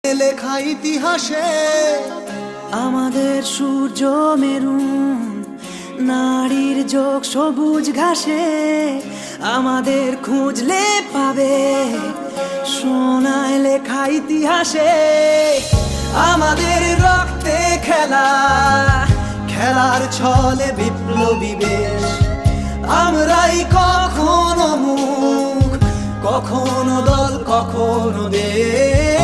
লেখা ইতিহাসে আমাদের সূর্য মেরুন, নারীর যোগ সবুজ ঘাসে, আমাদের খুঁজলে পাবে সোনায় লেখা ইতিহাসে। আমাদের রক্তে খেলা, খেলার ছলে বিপ্লবী বেশ। আমরাই কখনো মুখ, কখনো দল, কখনো দেশ।